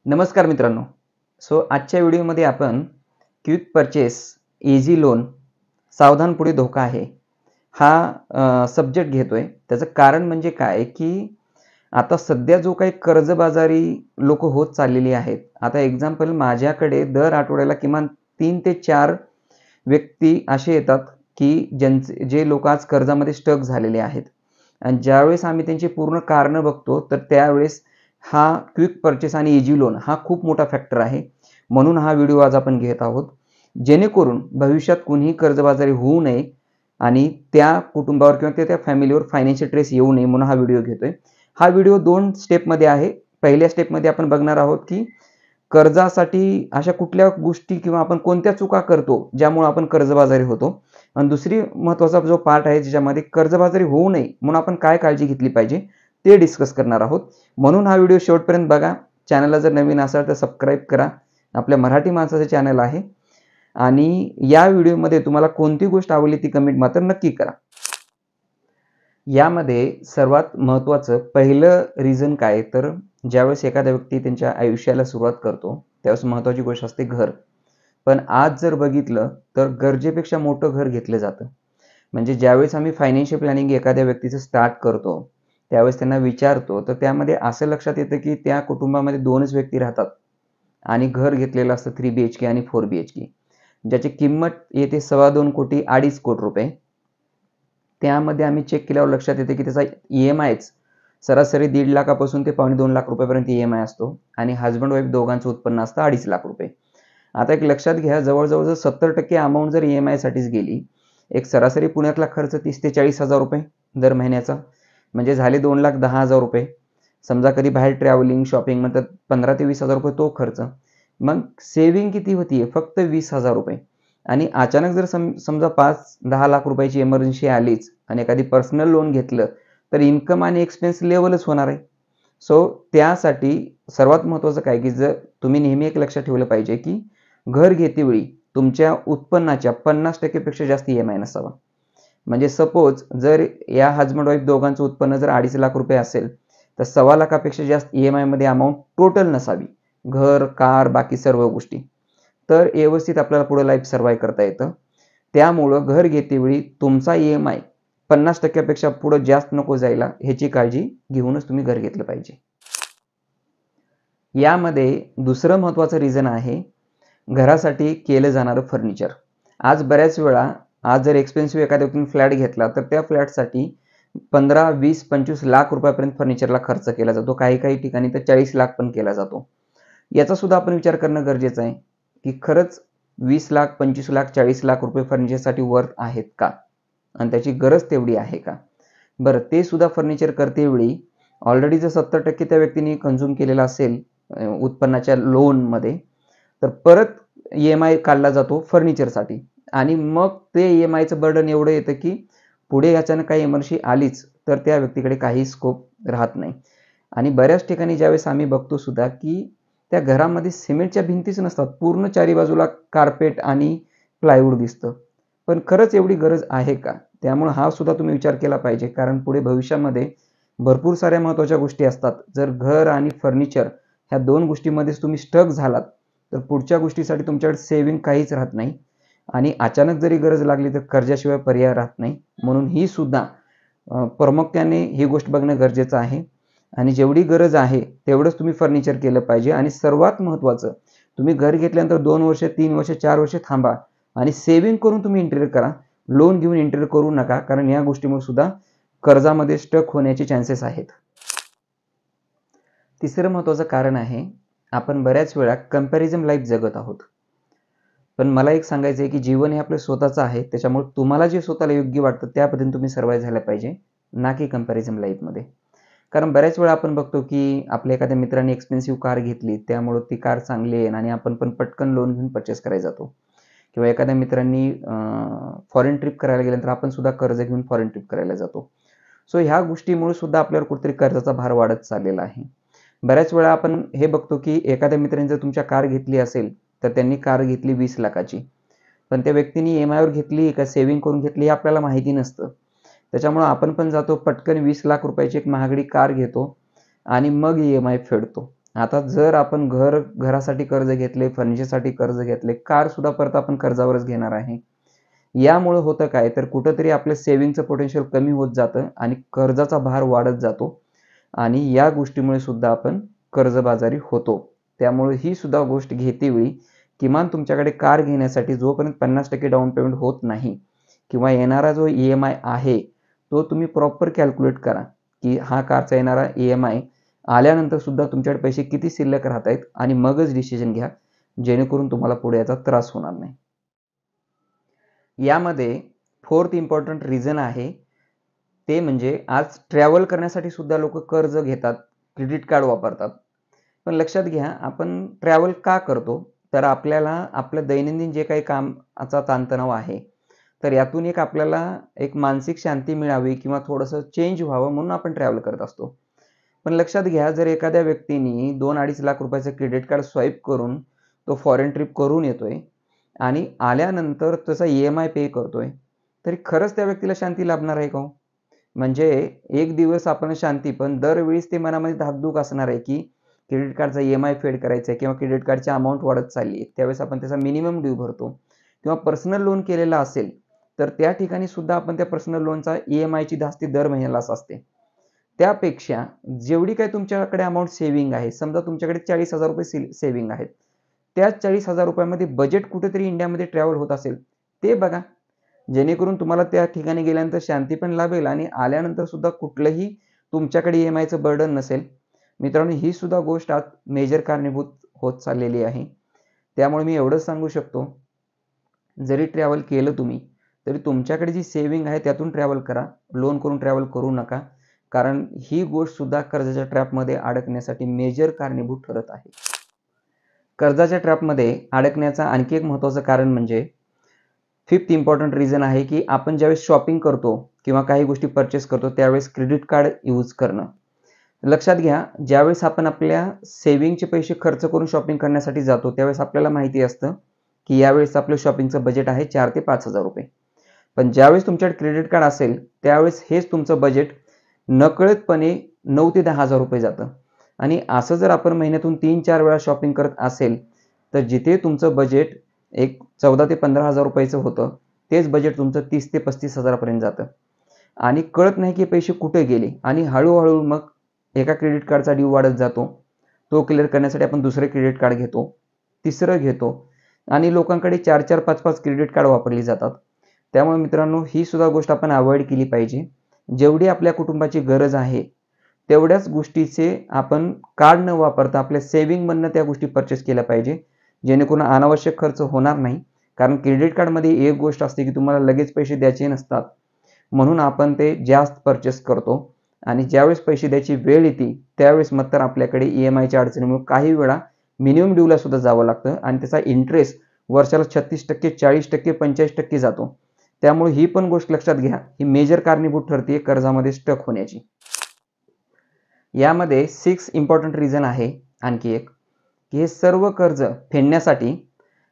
नमस्कार मित्रांनो. आजच्या व्हिडिओमध्ये आपण क्विक परचेस, इझी लोन, सावधान पुढे धोका आहे हा सब्जेक्ट घेतोय. त्याचं कारण म्हणजे काय, की आता सध्या जो काही कर्जबाजारी लोकं होत चाललेली आहेत. आता एक्झाम्पल माझ्याकडे दर आठवड्याला किमान 3 ते 4 व्यक्ती असे येतात, की जे लोकं आज कर्जामध्ये स्टक झालेले आहेत. आणि ज्यावेळेस आम्ही त्यांची पूर्ण कारणं बघतो, तर त्यावेळेस हा क्विक पर्चेस आणि इझी लोन हा खूप मोठा फॅक्टर आहे. म्हणून हा व्हिडिओ आज आपण घेत आहोत. जेणेकरून भविष्यात कुणीही कर्जबाजारी होऊ नये आणि त्या कुटुंबावर किंवा त्या फॅमिलीवर फायनान्शियल स्ट्रेस येऊ नये म्हणून हा व्हिडिओ घेतोय. हा व्हिडिओ 2 स्टेपमध्ये आहे. पहिल्या स्टेपमध्ये आपण बघणार आहोत, की कर्जासाठी अशा कुठल्या गोष्टी किंवा आपण कोणत्या चुका करतो, ज्यामुळे आपण कर्जबाजारी होतो. आणि दुसरी महत्त्वाचा जो पार्ट आहे, ज्याच्यामध्ये कर्जबाजारी होऊ नये म्हणून आपण काय काळजी घेतली पाहिजे, ते डिस्कस करणार आहोत. म्हणून हा व्हिडिओ शेवटपर्यंत बघा. चॅनलला जर नवीन असाल तर सबस्क्राईब करा. आपल्या मराठी माणसाचं चॅनल आहे. आणि या व्हिडिओमध्ये तुम्हाला कोणती गोष्ट आवडली ती कमेंट मात्र नक्की करा. यामध्ये सर्वात महत्त्वाचं पहिलं रिझन काय, तर ज्यावेळेस एखादा व्यक्ती त्यांच्या आयुष्याला सुरुवात करतो, त्यावेळेस महत्त्वाची गोष्ट असते घर. पण आज जर बघितलं तर गरजेपेक्षा मोठं घर घेतलं जातं. म्हणजे ज्यावेळेस आम्ही फायनान्शियल प्लॅनिंग एखाद्या व्यक्तीचं स्टार्ट करतो, त्यावेळेस त्यांना विचारतो, तर त्यामध्ये असं लक्षात येतं, की त्या कुटुंबामध्ये 2च व्यक्ती राहतात आणि घर घेतलेलं असतं 3 BHK आणि 4 BHK. ज्याची किंमत येते 2.25 कोटी, 2.5 कोटी रुपये. त्यामध्ये आम्ही चेक केल्यावर लक्षात येते, की त्याचा EMIच सरासरी 1.5 लाखापासून ते पावणे 2 लाख रुपयापर्यंत EMI असतो आणि हसबंड वाईफ दोघांचं उत्पन्न असतं 2.5 लाख रुपये. आता एक लक्षात घ्या, जवळ-जवळ 70% अमाउंट जर EMIसाठीच गेली, एक सरासरी पुण्यातला खर्च 30,000 ते 40,000 रुपये दर महिन्याचा, म्हणजे झाले 2,10,000 रुपये. समजा कधी बाहेर ट्रॅव्हलिंग, शॉपिंग म्हणतात 15,000 ते 20,000 रुपये तो खर्च. मग सेव्हिंग किती होतीये? फक्त 20,000 रुपये. आणि अचानक जर समजा 5-10 लाख रुपयाची इमर्जन्सी आलीच आणि एखादी पर्सनल लोन घेतलं, तर इन्कम आणि एक्सपेन्स लेव्हलच होणार आहे. त्यासाठी सर्वात महत्त्वाचं काय, की जर तुम्ही नेहमी एक लक्षात ठेवलं पाहिजे, की घर घेतेवेळी तुमच्या उत्पन्नाच्या 50% पेक्षा जास्त EMI नसावा. म्हणजे सपोज जर या हसबंड वाईफ दोघांचं उत्पन्न जर 2.5 लाख रुपये असेल, तर 1.25 लाखापेक्षा जास्त EMIमध्ये अमाउंट टोटल नसावी. घर, कार, बाकी सर्व गोष्टी. तर व्यवस्थित आपल्याला पुढे लाईफ सर्व्हाइव्ह करता येतं. त्यामुळं घर घेतेवेळी तुमचा EMI 50% पेक्षा पुढे जास्त नको जायला, ह्याची काळजी घेऊनच तुम्ही घर घेतलं पाहिजे. यामध्ये दुसरं महत्त्वाचं रिझन आहे, घरासाठी केलं जाणारं फर्निचर. आज बऱ्याच वेळा जर एक्सपेन्सिव्ह एखाद्या व्यक्तीने फ्लॅट घेतला, तर त्या फ्लॅटसाठी 15, 20, 25 लाख रुपयापर्यंत फर्निचरला खर्च केला जातो. काही-काही ठिकाणी तर 40 लाख पण केला जातो. याचा सुद्धा आपण विचार करणं गरजेचं आहे, की खरंच 20 लाख, 25 लाख, 40 लाख रुपये फर्निचरसाठी वर्थ आहेत का? आणि त्याची गरज तेवढी आहे का? बरं, ते सुद्धा फर्निचर करतेवेळी ऑलरेडी जर 70% त्या व्यक्तीने कन्झ्युम केलेला असेल उत्पन्नाच्या लोनमध्ये, तर परत EMI काढला जातो फर्निचरसाठी आणि मग ते EMIचं बर्डन एवढं येतं, की पुढे अचानक काही इमर्जन्सी आलीच, तर त्या व्यक्तीकडे काही स्कोप राहत नाही. आणि बऱ्याच ठिकाणी ज्यावेळेस आम्ही बघतो सुद्धा, की त्या घरामध्ये सिमेंटच्या भिंतीच नसतात. पूर्ण चारी बाजूला कार्पेट आणि प्लायवूड दिसतं. पण खरंच एवढी गरज आहे का? त्यामुळे हा सुद्धा तुम्ही विचार केला पाहिजे. कारण पुढे भविष्यामध्ये भरपूर साऱ्या महत्त्वाच्या गोष्टी असतात. जर घर आणि फर्निचर ह्या 2 गोष्टीमध्येच तुम्ही स्टक झालात, तर पुढच्या गोष्टीसाठी तुमच्याकडे सेव्हिंग काहीच राहत नाही आणि अचानक जरी गरज लागली तर कर्जाशिवाय पर्याय राहत नाही. म्हणून ही सुद्धा प्रामुख्याने ही गोष्ट बघणं गरजेचं आहे. आणि जेवढी गरज आहे तेवढंच तुम्ही फर्निचर केलं पाहिजे. आणि सर्वात महत्त्वाचं, तुम्ही घर घेतल्यानंतर 2 वर्ष, 3 वर्ष, 4 वर्ष थांबा आणि सेव्हिंग करून तुम्ही इंटेरियर करा. लोन घेऊन इंटेरियर करू नका, कारण या गोष्टीमुळे सुद्धा कर्जामध्ये स्टक होण्याचे चान्सेस आहेत. तिसरं महत्त्वाचं कारण आहे, आपण बऱ्याच वेळा कंपॅरिझन लाईफ जगत आहोत. पण मला एक सांगायचं आहे, की जीवन हे आपलं स्वतःचं आहे. त्याच्यामुळे तुम्हाला जे स्वतःला योग्य वाटतं त्या पद्धतीने तुम्ही सर्व्हाइव्ह झालं पाहिजे, ना की कंपॅरिझन लाईफमध्ये. कारण बऱ्याच वेळा आपण बघतो, की आपल्या एखाद्या मित्राने एक्सपेन्सिव्ह कार घेतली, त्यामुळे ती कार चांगली आहे आणि आपण पण पटकन लोन घेऊन परचेस करायला जातो. किंवा एखाद्या मित्रांनी फॉरेन ट्रिप करायला गेल्यानंतर आपण सुद्धा कर्ज घेऊन फॉरेन ट्रिप करायला जातो. ह्या गोष्टीमुळे सुद्धा आपल्यावर कुठेतरी कर्जाचा भार वाढत चाललेला आहे. बऱ्याच वेळा आपण हे बघतो, की एखाद्या मित्राने जर तुमच्या कार घेतली असेल, तर त्यांनी कार घेतली 20 लाखाची. पण त्या व्यक्तीने EMIवर घेतली का सेव्हिंग करून घेतली हे आपल्याला माहिती नसतं. त्याच्यामुळं आपण पण जातो पटकन 20 लाख रुपयाची एक महागडी कार घेतो आणि मग EMI फेडतो. आता जर आपण घरासाठी कर्ज घेतले, फर्निचरसाठी कर्ज घेतले, कार सुद्धा परत आपण कर्जावरच घेणार आहे. यामुळे होतं काय, तर कुठंतरी आपलं सेव्हिंगचं पोटेन्शियल कमी होत जातं आणि कर्जाचा भार वाढत जातो आणि या गोष्टीमुळे सुद्धा आपण कर्जबाजारी होतो. त्यामुळे ही सुद्धा गोष्ट घेतेवेळी किमान तुमच्याकडे कार घेण्यासाठी जोपर्यंत 50% डाउन पेमेंट होत नाही किंवा येणारा जो EMI आहे तो तुम्ही प्रॉपर कॅल्क्युलेट करा, की हा कारचा येणारा EMI आल्यानंतर सुद्धा तुमच्याकडे पैसे किती शिल्लक राहत आहेत आणि मगच डिसिजन घ्या, जेणेकरून तुम्हाला पुढे याचा त्रास होणार नाही. यामध्ये फोर्थ इम्पॉर्टंट रिझन आहे ते म्हणजे आज ट्रॅव्हल करण्यासाठी सुद्धा लोक कर्ज घेतात, क्रेडिट कार्ड वापरतात. पण लक्षात घ्या, आपण ट्रॅव्हल का करतो, तर आपल्याला आपलं दैनंदिन जे काही कामाचा ताणतणाव आहे तर यातून आपल्याला एक मानसिक शांती मिळावी किंवा थोडंसं चेंज व्हावं म्हणून आपण ट्रॅव्हल करत असतो. पण लक्षात घ्या, जर एखाद्या व्यक्तीने 2-2.5 लाख रुपयाचं क्रेडिट कार्ड स्वाईप करून तो फॉरेन ट्रिप करून येतोय आणि आल्यानंतर त्याचा EMI पे करतोय, तरी खरंच त्या व्यक्तीला शांती लाभणार आहे का? म्हणजे एक दिवस आपण शांती, पण दरवेळेस ते मनामध्ये धाकधूक असणार आहे की क्रेडिट कार्डचा EMI फेड करायचा आहे किंवा क्रेडिट कार्डची अमाऊंट वाढत चालली आहे. त्यावेळेस आपण त्याचा मिनिमम ड्यू भरतो किंवा पर्सनल लोन केलेला असेल तर त्या ठिकाणी सुद्धा आपण त्या पर्सनल लोनचा EMIची धास्ती दर महिन्यालाच असते. त्यापेक्षा जेवढी काही तुमच्याकडे अमाऊंट सेव्हिंग आहे, समजा तुमच्याकडे 40,000 रुपये सेव्हिंग आहेत, त्या 40,000 रुपयामध्ये बजेट कुठेतरी इंडियामध्ये ट्रॅव्हल होत असेल ते बघा, जेणेकरून तुम्हाला त्या ठिकाणी गेल्यानंतर शांती पण लाभेल आणि आल्यानंतर सुद्धा कुठलंही तुमच्याकडे EMIचं बर्डन नसेल. मित्रांनो, ही सुद्धा गोष्ट आज मेजर कारणीभूत होत चाललेली आहे. त्यामुळे मी एवढंच सांगू शकतो, जरी ट्रॅव्हल केलं तुम्ही तरी तुमच्याकडे जी सेव्हिंग आहे त्यातून ट्रॅव्हल करा, लोन करून ट्रॅव्हल करू नका, कारण ही गोष्ट सुद्धा कर्जाच्या ट्रॅपमध्ये अडकण्यासाठी मेजर कारणीभूत ठरत आहे. कर्जाच्या ट्रॅपमध्ये अडकण्याचं आणखी एक महत्त्वाचं कारण म्हणजे फिफ्थ इम्पॉर्टंट रिझन आहे की आपण ज्यावेळेस शॉपिंग करतो किंवा काही गोष्टी परचेस करतो त्यावेळेस क्रेडिट कार्ड यूज करणं. लक्षात घ्या, ज्यावेळेस आपण आपल्या सेव्हिंगचे पैसे खर्च करून शॉपिंग करण्यासाठी जातो त्यावेळेस आपल्याला माहिती असतं की यावेळेस आपलं शॉपिंगचं बजेट आहे 4,000 ते 5,000 रुपये. पण ज्यावेळेस तुमच्याकडे क्रेडिट कार्ड असेल त्यावेळेस हेच तुमचं बजेट नकळतपणे 9,000 ते 10,000 रुपये जातं. आणि असं जर आपण महिन्यातून 3-4 वेळा शॉपिंग करत असेल तर जिथे तुमचं बजेट एक 14,000 ते 15,000 रुपयाचं होतं तेच बजेट तुमचं 30,000 ते 35,000 पर्यंत जातं आणि कळत नाही की पैसे कुठे गेले आणि हळूहळू मग एका क्रेडिट कार्डचा ड्यू वाढत जातो. तो क्लिअर करण्यासाठी आपण दुसरे क्रेडिट कार्ड घेतो, तिसरं घेतो आणि लोकांकडे 4-4, 5-5 क्रेडिट कार्ड वापरली जातात. त्यामुळे मित्रांनो, ही सुद्धा गोष्ट आपण अवॉइड केली पाहिजे. जेवढी आपल्या कुटुंबाची गरज आहे तेवढ्याच गोष्टीचे आपण कार्ड न वापरता आपल्या सेव्हिंगमधनं त्या गोष्टी परचेस केल्या पाहिजे, जेणेकरून अनावश्यक खर्च होणार नाही. कारण क्रेडिट कार्डमध्ये एक गोष्ट असते की तुम्हाला लगेच पैसे द्यायचे नसतात, म्हणून आपण ते जास्त परचेस करतो आणि ज्यावेळेस पैसे द्यायची वेळ येते त्यावेळेस मात्र आपल्याकडे EMIच्या अडचणीमुळे काही वेळा मिनिमम ड्यूला सुद्धा जावं लागतं आणि त्याचा इंटरेस्ट वर्षाला 36%, 40%, 45% जातो. त्यामुळे ही पण गोष्ट लक्षात घ्या, ही मेजर कारणीभूत ठरते कर्जामध्ये स्टक होण्याची. यामध्ये 6 इम्पॉर्टंट रिझन आहे आणखी एक, की हे सर्व कर्ज फेडण्यासाठी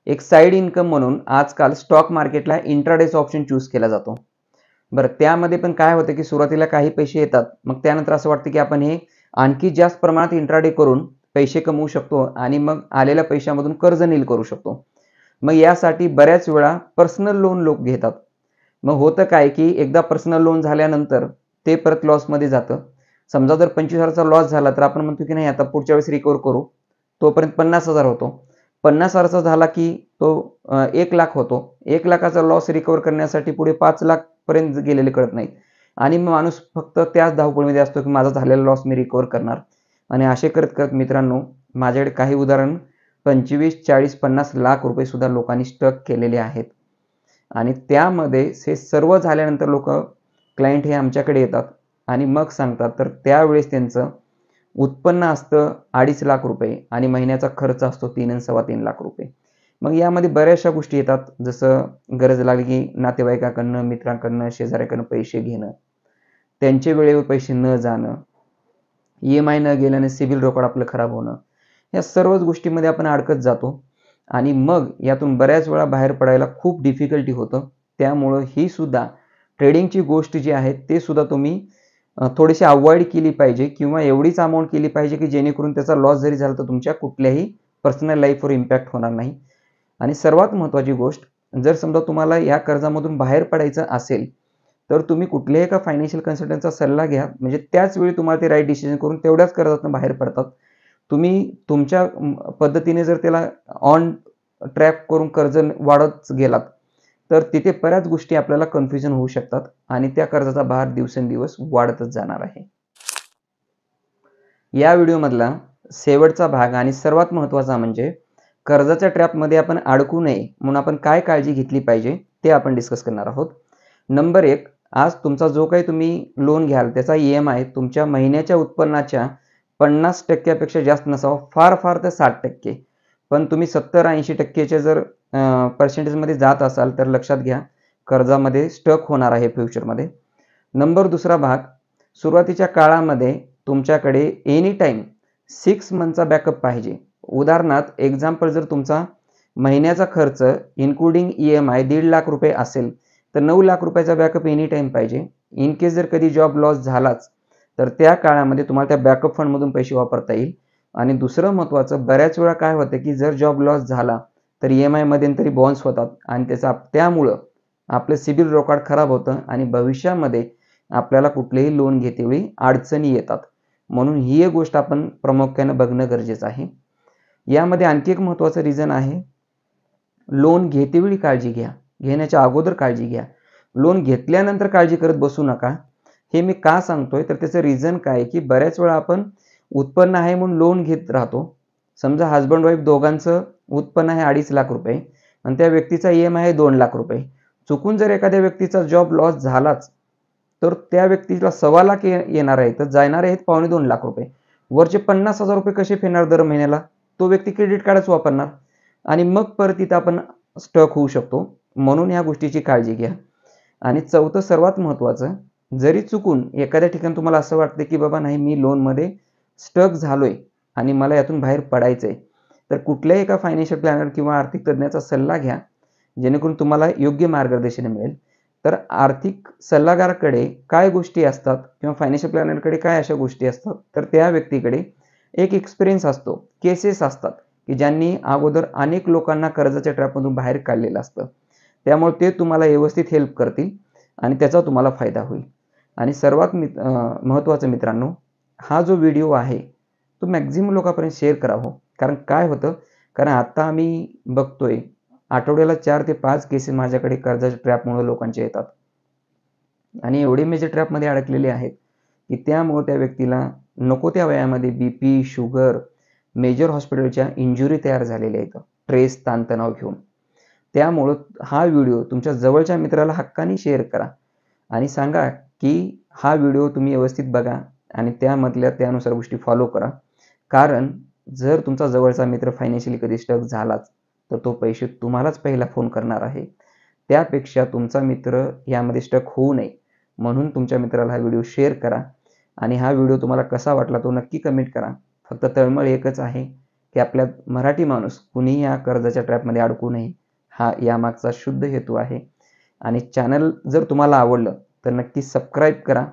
एक साईड इन्कम म्हणून आजकाल स्टॉक मार्केटला इंट्राडेचा ऑप्शन चूज केला जातो. बरं, त्यामध्ये पण काय होतं की सुरुवातीला काही पैसे येतात, मग त्यानंतर असं वाटतं की आपण हे आणखी जास्त प्रमाणात इंट्राडे करून पैसे कमवू शकतो आणि मग आलेल्या पैशामधून कर्ज नील करू शकतो. मग यासाठी बऱ्याच वेळा पर्सनल लोन लोक घेतात. मग होतं काय की एकदा पर्सनल लोन झाल्यानंतर ते परत लॉसमध्ये जातं. समजा जर 25,000चा लॉस झाला तर आपण म्हणतो की नाही आता पुढच्या वेळेस रिकवर करू, तोपर्यंत 50,000 होतो. 50,000चा झाला की तो 1 लाख होतो. 1 लाखाचा लॉस रिकवर करण्यासाठी पुढे 5 लाख पर्यंत गेलेले कळत नाहीत आणि मग माणूस फक्त त्याच धावपळीमध्ये असतो की माझा झालेला लॉस मी रिकवर करणार. आणि असे करत करत मित्रांनो, माझ्याकडे काही उदाहरण 25, 40, 50 लाख रुपये सुद्धा लोकांनी स्टक केलेले आहेत. आणि त्यामध्ये हे सर्व झाल्यानंतर लोक क्लायंट हे आमच्याकडे येतात आणि मग सांगतात, तर त्यावेळेस त्यांचं उत्पन्न असतं 2.5 लाख रुपये आणि महिन्याचा खर्च असतो 3 आणि 3.25 लाख रुपये. मग यामध्ये बऱ्याचशा गोष्टी येतात, जसं गरज लागली की नातेवाईकाकडनं, मित्रांकडनं, शेजाऱ्याकडनं पैसे घेणं, त्यांचे वेळेवर पैसे न जाणं, EMI न गेल्याने सिबिल रेकॉर्ड आपलं खराब होणं, या सर्वच गोष्टींमध्ये आपण अडकत जातो आणि मग यातून बऱ्याच वेळा बाहेर पडायला खूप डिफिकल्टी होतं. त्यामुळं ही सुद्धा ट्रेडिंगची गोष्ट जी आहे ते सुद्धा तुम्ही थोडीशी अवॉइड केली पाहिजे किंवा एवढीच अमाऊंट केली पाहिजे की जेणेकरून त्याचा लॉस जरी झाला तर तुमच्या कुठल्याही पर्सनल लाईफवर इम्पॅक्ट होणार नाही. आणि सर्वात महत्त्वाची गोष्ट, जर समजा तुम्हाला या कर्जामधून बाहेर पडायचं असेल तर तुम्ही कुठल्याही एका फायनान्शियल कन्सल्टंटचा सल्ला घ्या. म्हणजे त्याच वेळी तुम्हाला ते राईट डिसिजन करून तेवढ्याच कर्जातून बाहेर पडतात. तुम्ही तुमच्या पद्धतीने जर त्याला ऑन ट्रॅक करून कर्ज वाढत गेलात तर तिथे बऱ्याच गोष्टी आपल्याला कन्फ्युजन होऊ शकतात आणि त्या कर्जाचा भार दिवसेंदिवस वाढतच जाणार आहे. या व्हिडिओमधला शेवटचा भाग आणि सर्वात महत्त्वाचा म्हणजे कर्जाच्या ट्रॅपमध्ये आपण अडकू नये म्हणून आपण काय काळजी घेतली पाहिजे ते आपण डिस्कस करणार आहोत. नंबर 1, आज तुमचा जो काही तुम्ही लोन घ्याल त्याचा EMI तुमच्या महिन्याच्या उत्पन्नाच्या 50% पेक्षा जास्त नसावा, फार फार तर 60%. पण तुम्ही 70-80% जर पर्सेंटेजमध्ये जात असाल तर लक्षात घ्या कर्जामध्ये स्टक होणार आहे फ्युचरमध्ये. नंबर 2 भाग, सुरुवातीच्या काळामध्ये तुमच्याकडे एनी टाईम 6 मंथचा बॅकअप पाहिजे. उदाहरणार्थ एक्झाम्पल, जर तुमचा महिन्याचा खर्च इन्क्लुडिंग EMI 1.5 लाख रुपये असेल तर 9 लाख रुपयाचा बॅकअप एनी टाईम पाहिजे. इन केस जर कधी जॉब लॉस झालाच तर त्या काळामध्ये तुम्हाला त्या बॅकअप फंडमधून पैसे वापरता येईल. आणि दुसरं महत्त्वाचं, बऱ्याच वेळा काय होतं की जर जॉब लॉस झाला तर EMI मध्यंतरी बाउन्स होतात आणि त्यामुळं आपलं सिबिल रेकॉर्ड खराब होतं आणि भविष्यामध्ये आपल्याला कुठलेही लोन घेतेवेळी अडचणी येतात. म्हणून ही एक गोष्ट आपण प्रामुख्याने बघणं गरजेचं आहे. यामध्ये आणखी एक महत्त्वाचं रिझन आहे, लोन घेतेवेळी काळजी घ्या, घेण्याच्या अगोदर काळजी घ्या. लोन घेतल्यानंतर काळजी करत बसू नका. हे मी का सांगतोय तर त्याचं रिझन काय की बऱ्याच वेळा आपण उत्पन्न आहे म्हणून लोन घेत राहतो. समजा हजबंड वाईफ दोघांचं उत्पन्न आहे 2.5 लाख रुपये आणि त्या व्यक्तीचा EMI आहे 2 लाख रुपये. चुकून जर एखाद्या व्यक्तीचा जॉब लॉस झालाच तर त्या व्यक्तीला 1.25 लाख येणार आहे तर जाणार आहेत 2.25 लाख रुपये. वरचे 50,000 रुपये कसे फेडणार दर महिन्याला? तो व्यक्ती क्रेडिट कार्डच वापरणार आणि मग परत इथं आपण स्टक होऊ शकतो. म्हणून ह्या गोष्टीची काळजी घ्या. आणि चौथं सर्वात महत्त्वाचं, जरी चुकून एखाद्या ठिकाणी तुम्हाला असं वाटतं की बाबा नाही मी लोनमध्ये स्टक झालोय आणि मला यातून बाहेर पडायचंय, तर कुठल्याही एका फायनान्शियल प्लॅनर किंवा आर्थिक तज्ज्ञाचा सल्ला घ्या जेणेकरून तुम्हाला योग्य मार्गदर्शन मिळेल. तर आर्थिक सल्लागाराकडे काय गोष्टी असतात किंवा फायनान्शियल प्लॅनरकडे काय अशा गोष्टी असतात तर त्या व्यक्तीकडे एक एक्सपिरियन्स असतो, केसेस असतात की ज्यांनी अगोदर अनेक लोकांना कर्जाच्या ट्रॅपमधून बाहेर काढलेलं असतं. त्यामुळे ते तुम्हाला व्यवस्थित हेल्प करतील आणि त्याचा तुम्हाला फायदा होईल. आणि सर्वात महत्त्वाचं मित्रांनो, हा जो व्हिडिओ आहे तो मॅक्झिमम लोकांपर्यंत शेअर करावं. कारण काय होतं, कारण आता आम्ही बघतोय आठवड्याला 4 ते 5 केसेस माझ्याकडे कर्जाच्या ट्रॅपमुळे लोकांचे येतात आणि एवढे मेजर ट्रॅपमध्ये अडकलेले आहेत की त्यामुळे त्या व्यक्तीला नको त्या वयामध्ये BP, शुगर, मेजर हॉस्पिटलच्या इंजुरी तयार झालेल्या आहेत, स्ट्रेस, ताणतणाव घेऊन. त्यामुळं हा व्हिडिओ तुमच्या जवळच्या मित्राला हक्काने शेअर करा आणि सांगा की हा व्हिडिओ तुम्ही व्यवस्थित बघा आणि त्यानुसार गोष्टी फॉलो करा. कारण जर तुमचा जवळचा मित्र फायनान्शियली कधी स्टक झालाच तर तो पैसे तुम्हालाच पहिला फोन करणार आहे. त्यापेक्षा तुमचा मित्र यामध्ये स्टक होऊ नये म्हणून तुमच्या मित्राला हा व्हिडिओ शेअर करा. आणि हा व्हिडिओ तुम्हाला कसा वाटला तो नक्की कमेंट करा. फक्त तळमळ एकच आहे की आपल्या मराठी माणूस कुणीही या कर्जाच्या ट्रॅपमध्ये अडकू नये, हा यामागचा शुद्ध हेतू आहे. आणि चॅनल जर तुम्हाला आवडलं तर नक्की सबस्क्राईब करा,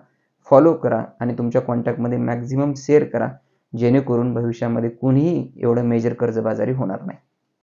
फॉलो करा आणि तुमच्या कॉन्टॅक्टमध्ये मॅक्झिमम शेअर करा जेणेकरून भविष्यामध्ये कुणीही एवढं मेजर कर्जबाजारी होणार नाही.